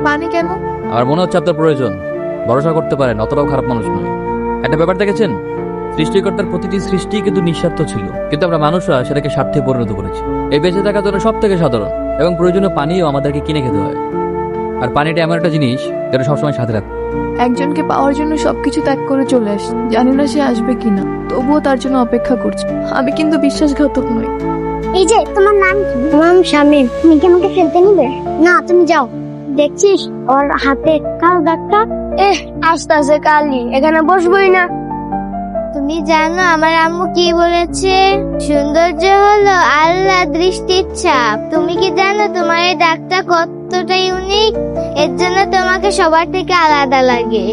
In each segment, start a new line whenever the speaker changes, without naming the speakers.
পানি কেন?
আমার মনে হচ্ছে আপনার প্রয়োজন। ভরসা করতে পারেন, অতটাও খারাপ মানুষ নয়। একটা ব্যাপার দেখেছেন, সৃষ্টিকর্তার প্রতিটি সৃষ্টি কিন্তু নিঃস্বার্থ ছিল, কিন্তু আমরা মানুষরা সেটাকে স্বার্থে পরিণত করেছি। এই বেঁচে থাকার জন্য সব থেকে সাধারণ এবং প্রয়োজনীয় পানিও আমাদেরকে কিনে খেতে হয়। আর পানিটা এমন একটা জিনিস যেটা সবসময় সাথে রাখে।
একজনকে পাওয়ার জন্য সবকিছু ত্যাগ করে চলে আসি, জানি না সে আসবে কিনা, তবুও তার জন্য অপেক্ষা করছি। আমি কিন্তু বিশ্বাসঘাতক নই।
এই যে তোমার নাম কি? নাম শামীম। তুমি কি আমাকে ফেলতে নিবে? না, তুমি যাও। দেখছিস ওর হাতে কালো দাগটা? আস্তে আস্তে কালি, এখানে বসবোই না। তুমি জানো আমার আম্মু কি বলেছে? সৌন্দর্য হলো আল্লাহ দৃষ্টির ছাপ। তুমি কি জানো তোমার এই দাগটা কতটা ইউনিক? এর জন্য তোমাকে সবার থেকে আলাদা লাগে।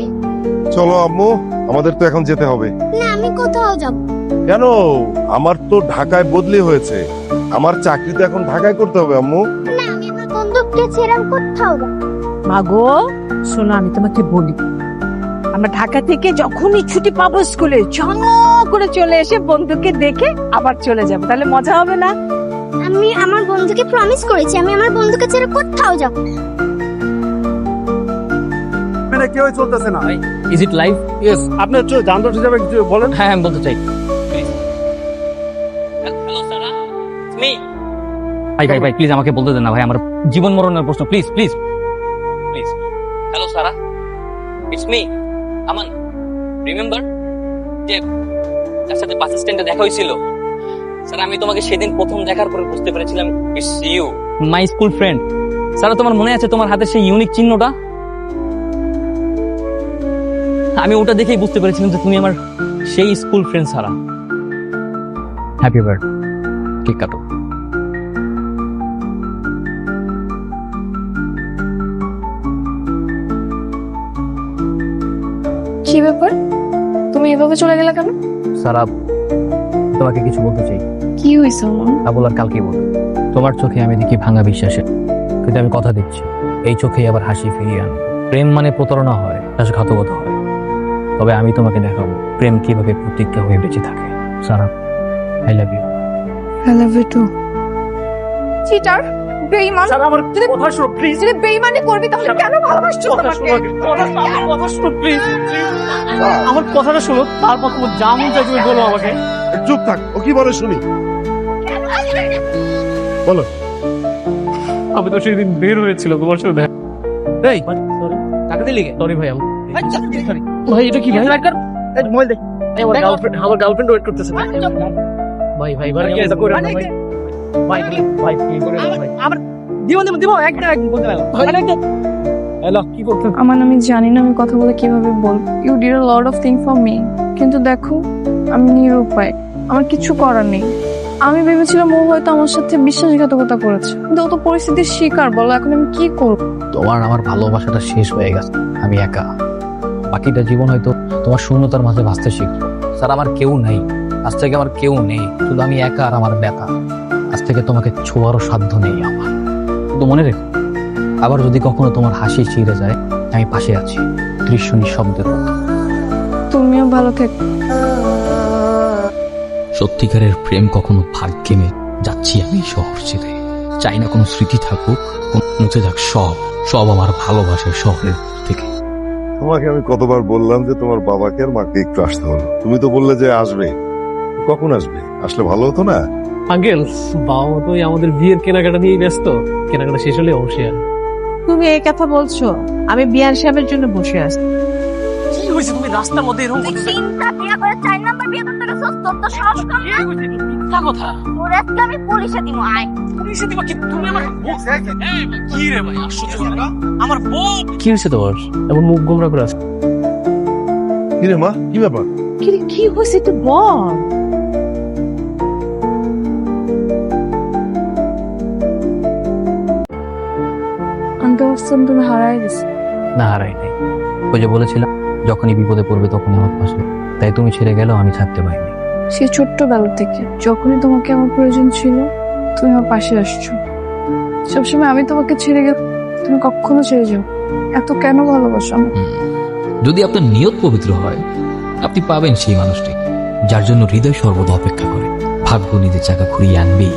চলো আম্মু, আমাদের তো এখন যেতে হবে।
না, আমি কোথাও যাব
কেন? আমার তো ঢাকায় বদলি হয়েছে, আমার চাকরি তো এখন ঢাকায় করতে হবে আম্মু।
না। আমি আমার বন্ধুকে ছেড়ে আমি কোথাও যাব।
মাগো শোনো, আমি তোমাকে বলি, আমরা ঢাকা থেকে যখনই ছুটি পাবো স্কুলে ঝং করে চলে এসে বন্ধুকে দেখে আবার চলে যাব, তাহলে মজা হবে না?
আমি আমার বন্ধুকে প্রমিস করেছি আমি আমার বন্ধুকে ছেড়ে কোথাও যাব না।
মানে কেউ চলতেছে না।
Is it live?
ইয়েস, আপনি যানজট হিসাবে কিছু বলেন।
হ্যাঁ, আমি বলতে চাই। ভাই ভাই ভাই প্লিজ আমাকে বলতে দেন না ভাই, আমার জীবন মরণের প্রশ্ন। Please please please. Hello Sara, it's me Aman. Remember যে যার সাথে বাস স্ট্যান্ডে দেখা হয়েছিল? স্যার, আমি তোমাকে সেদিন প্রথম দেখার পরে বুঝতে পেরেছিলাম it's you, my school friend. Sir, তোমার মনে আছে তোমার হাতে সেই ইউনিক চিহ্নটা? আমি ওটা দেখেই বুঝতে পেরেছিলাম যে তুমি আমার সেই school friend Sara. Happy birthday. Cake কাটো।
কি ব্যাপার, তুমি এভাবে চলে গেলে কেন?
সারা, তোমাকে কিছু বলতে চাই।
কি হয়েছে আমার?
তা বলার কালকেই বলবো। তোমার চোখে আমি দেখি ভাঙা বিশ্বাসে, কিন্তু আমি কথা দিচ্ছি এই চোখেই আবার হাসি ফিরিয়ে আনবো। প্রেম মানে প্রতারণা হয়, বিশ্বাসঘাতকতা হয়, তবে আমি তোমাকে দেখাবো প্রেম কিভাবে প্রতিজ্ঞা হয়ে বেঁচে থাকে। Sara, I love you.
I love you too. Cheater, বেঈমান।
স্যার, আমার কথা শুনো প্লিজ।
যদি বেঈমানি করবি তাহলে কেন ভালোবাসছো আমাকে?
কথা শুনো প্লিজ। আমার কথাটা শুনো, তারপর তোমার যা মন চাই তুমি বলো আমাকে।
চুপ থাক, ও কি বলে শুনি। বলো।
আমি তো সেদিন বের হয়েছিল তোমার সাথে দেখা।
এই টাকা দিলি কে?
সরি ভাই, ভাই এটা কি ভাই? মোবাইল দেখ। আমার গার্লফ্রেন্ড ওয়েট করতেছে। ভাই ভাই ভাই এটা করে না ভাই। ভাই ভাই কি করে না ভাই? আবার দিব একটা বলতে লাগলো। হ্যালো, কি করতেছ?
আমি জানি না আমি কথা বলে কিভাবে বলবো। You did a lot of thing for me, কিন্তু দেখো আমি নিরুপায়, আমার কিছু করার নেই। আমি ভেবেছিলাম ও হয়তো আমার সাথে বিশ্বাসঘাতকতা করেছে, কিন্তু ও তো পরিস্থিতির শিকার। বলো এখন আমি কি করব?
তোমার আমার ভালোবাসাটা শেষ হয়ে গেছে, আমি একা। বাকিটা জীবন হয়তো তোমার শূন্যতার মাঝে ভাসতে শিখবো। স্যার, আমার কেউ নেই, আজ থেকে আমার কেউ নেই, শুধু আমি একা আর আমার ব্যথা। আজ থেকে তোমাকে ছোঁয়ারও সাধ্য নেই আমার। কিন্তু মনে রেখো, আবার যদি কখনো তোমার হাসি চিড়ে যায়, আমি পাশে আছি, দৃশ্য নিঃশব্দের মতো।
তুমিও ভালো থেকো।
সত্যিকারের প্রেম কখনো ভাগ্যে নেই। যাচ্ছি আমি শহর ছেড়ে, চাই না কোনো স্মৃতি থাকুক, মুছে যাক সব সব আমার ভালোবাসার শহরের থেকে।
তোমাকে আমি কতবার বললাম যে তোমার বাবাকে আর মাকে একটু আসতে হলো, তুমি তো বললে যে আসবে। কখন আসবে? আসলে ভালো হতো না?
আঙ্কেল, বাবা তো আমাদের বিয়ের কেনাকাটা নিয়ে ব্যস্ত। কেনাকাটা শেষ হলে অবশ্যই আসবে।
তুমি এই কথা বলছো? আমি বিয়ার সাহেবের জন্য বসে আছি।
কি হয়েছে? তুমি রাস্তার মধ্যে এরকম করতেছো?
তিনটা বিয়ে করে 4 নাম্বার বিয়ে করতে গেছস, তোর তো সাহস কম না?
মিথ্যা কথা।
তোর আজকে আমি পুলিশে দিব। আয়।
পুলিশে দিবা কি? তুমি আমার বউ। এই কি রে ভাই, আশ্চর্য কথা। আমার বউ।
কি হয়েছে তোমার?
এমন মুখ গোমরা করে আছে।
কি রে মা, কি ব্যাপার?
কি হয়েছে একটু বল।
আমি তো ভাবছিলাম তুমি হারাই গেছো।
না, হারাই নাই। ওই যে বলেছিলাম, যখনই বিপদে পড়বে তখনই আমার পাশে। তাই তুমি ছেড়ে গেলেও আমি থাকতে পারিনি।
সেই ছোট্টবেলা থেকে যখনই তোমাকে আমার প্রয়োজন ছিল, তুমি আমার পাশে আসছো। সবসময় আমি তোমাকে ছেড়ে গেলে তুমি কখনো ছেড়ে যাও। এত কেন ভালোবাসো আমাকে?
যদি আপনার নিয়ত পবিত্র হয়, আপনি পাবেন সেই মানুষটি যার জন্য হৃদয় সর্বদা অপেক্ষা করে। ভাগ্য নিজের চাকা ঘুরিয়ে আনবেই।